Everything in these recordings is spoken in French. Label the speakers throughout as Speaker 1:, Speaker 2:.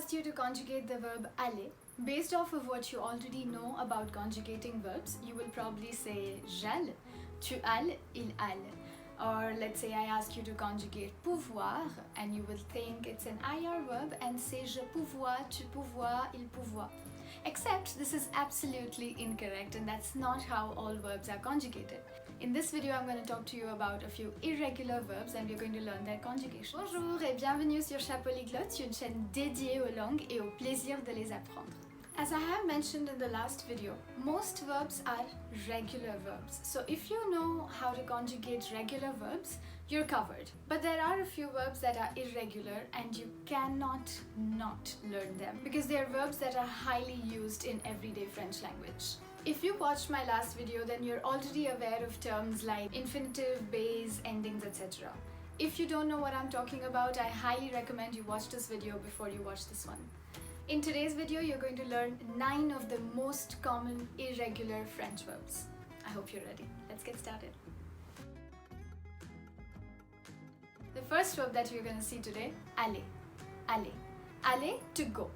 Speaker 1: asked you to conjugate the verb aller. Based off of what you already know about conjugating verbs, you will probably say j'aille, tu ailles, il aille. Or let's say I ask you to conjugate pouvoir and you will think it's an IR verb and say je pouvoir, tu pouvoir, il pouvoir. Except this is absolutely incorrect and that's not how all verbs are conjugated. In this video, I'm going to talk to you about a few irregular verbs and we're going to learn their conjugation. Bonjour et bienvenue sur Polyglotte, une chaîne dédiée aux langues et au plaisir de les apprendre. As I have mentioned in the last video, most verbs are regular verbs. So if you know how to conjugate regular verbs, you're covered. But there are a few verbs that are irregular and you cannot not learn them because they are verbs that are highly used in everyday French language. If you watched my last video, then you're already aware of terms like infinitive, base, endings, etc. If you don't know what I'm talking about, I highly recommend you watch this video before you watch this one. In today's video, you're going to learn 9 of the most common irregular French verbs. I hope you're ready. Let's get started. The first verb that we're going to see today, aller. Aller. Aller, to go.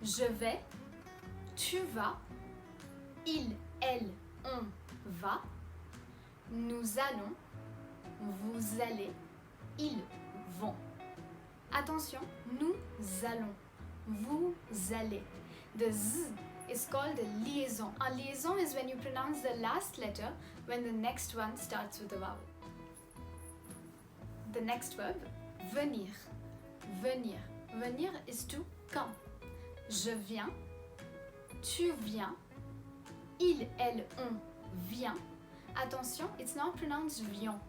Speaker 1: Je vais, tu vas, il, elle, on va, nous allons, vous allez, ils vont. Attention, nous allons. Vous allez. The z is called a liaison. A liaison is when you pronounce the last letter when the next one starts with a vowel. The next verb, venir. Venir. Venir is to come. Je viens. Tu viens. Il, elle, on vient. Attention, it's not pronounced viens.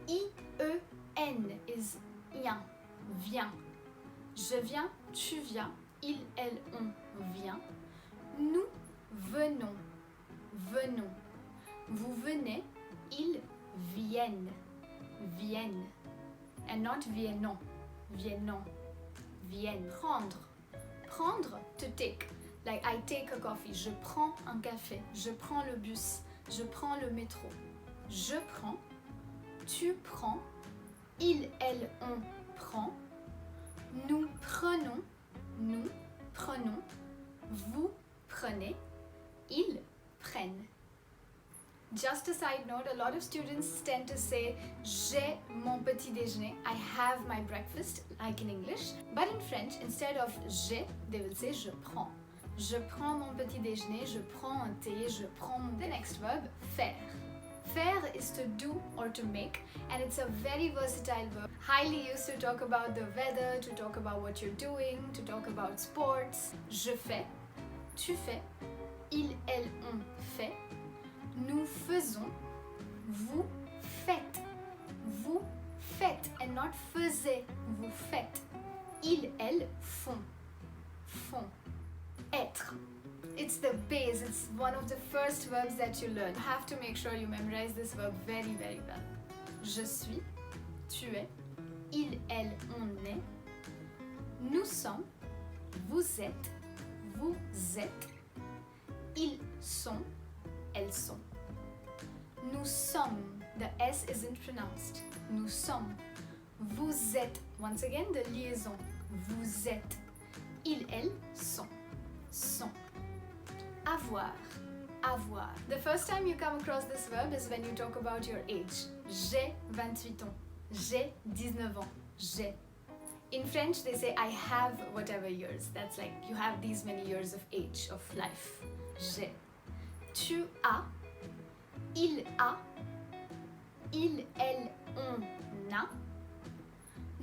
Speaker 1: I-E-N is ien. Viens. Je viens, tu viens, il, elle, on vient. Nous venons, venons. Vous venez, ils viennent, viennent. And not viennent, viennent, viennent. Prendre, prendre, to take. Like I take a coffee, je prends un café, je prends le bus, je prends le métro. Je prends, tu prends, il, elle, on prend. Nous prenons, vous prenez, ils prennent. Just a side note, a lot of students tend to say j'ai mon petit déjeuner, I have my breakfast, like in English. But in French, instead of j'ai, they will say je prends. Je prends mon petit déjeuner, je prends un thé, je prends mon... The next verb, faire. Faire is to do or to make, and it's a very versatile verb, highly used to talk about the weather, to talk about what you're doing, to talk about sports. Je fais, tu fais, il, elle, on fait, nous faisons, vous faites, and not faisez, vous faites, ils, elles font, être. It's the base, it's one of the first verbs that you learn. You have to make sure you memorize this verb very, very well. Je suis, tu es, il, elle, on est, nous sommes, vous êtes, ils sont, elles sont. Nous sommes, the S isn't pronounced. Nous sommes. Vous êtes, once again the liaison. Vous êtes. Ils, elles sont. Avoir, avoir. The first time you come across this verb is when you talk about your age. J'ai 28 ans. J'ai 19 ans. J'ai. In French, they say I have whatever years. That's like you have these many years of age, of life. J'ai. Tu as. Il a. Il, elle, on a.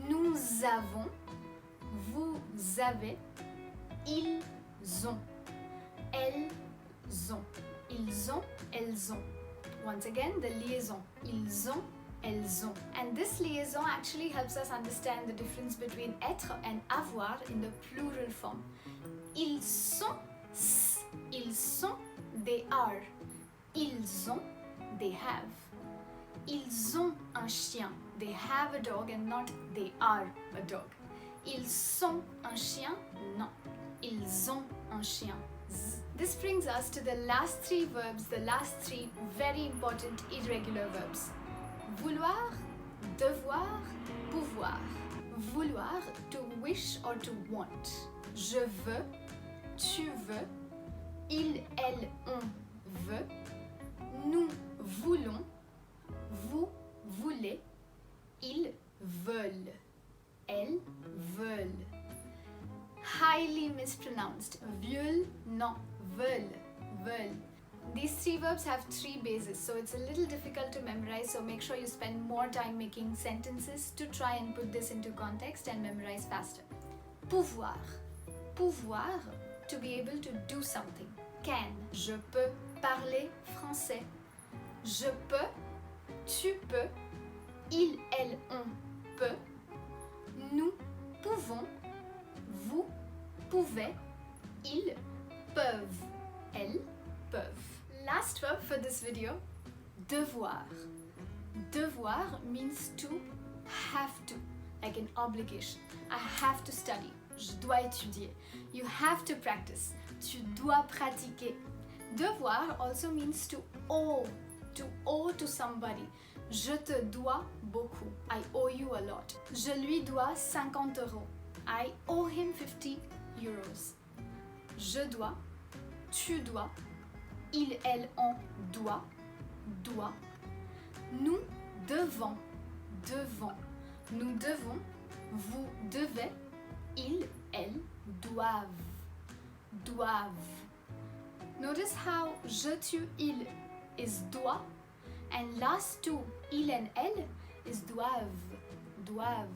Speaker 1: Nous avons. Vous avez. Ils ont. Elles ont. Ils ont, elles ont. Once again, the liaison. Ils ont, elles ont. And this liaison actually helps us understand the difference between être and avoir in the plural form. Ils sont, ils sont, they are. Ils ont, they have. Ils ont un chien. They have a dog and not they are a dog. Ils sont un chien? Non. Ils ont un chien. This brings us to the last 3 verbs, the last 3 very important irregular verbs. Vouloir, devoir, pouvoir. Vouloir, to wish or to want. Je veux, tu veux, il, elle, on veut, nous voulons, vous voulez, ils veulent, elles veulent. Highly mispronounced. Veulent, non, veulent, veulent. These three verbs have three bases, so it's a little difficult to memorize, so make sure you spend more time making sentences to try and put this into context and memorize faster. Pouvoir. Pouvoir, to be able to do something. Can. Je peux parler français. Je peux, tu peux, il, elle, on peut, nous pouvons, vous pouvez, ils peuvent, elles peuvent. Last verb for this video, devoir. Devoir means to have to, like an obligation. I have to study. Je dois étudier. You have to practice. Tu dois pratiquer. Devoir also means to owe to somebody. Je te dois beaucoup. I owe you a lot. Je lui dois 50 euros. I owe him 50 euros. Je dois, tu dois, il, elle, on doit, doit. Nous devons, devons. Nous devons, vous devez, ils, elles doivent, doivent. Notice how je, tu, il is doit and last two, il and elle is doivent, doivent.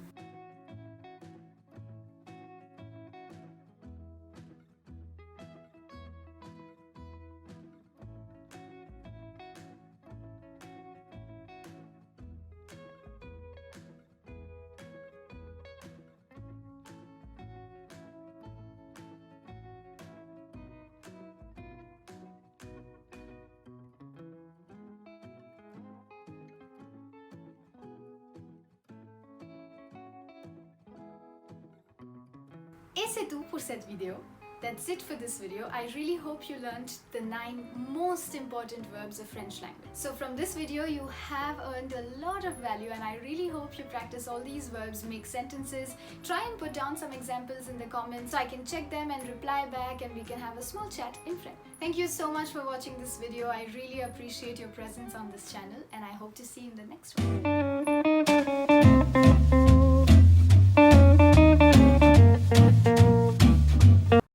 Speaker 1: Et c'est tout pour cette vidéo. That's it for this video. I really hope you learned the 9 most important verbs of French language. So from this video you have earned a lot of value and I really hope you practice all these verbs, make sentences, try and put down some examples in the comments so I can check them and reply back and we can have a small chat in French. Thank you so much for watching this video. I really appreciate your presence on this channel and I hope to see you in the next one.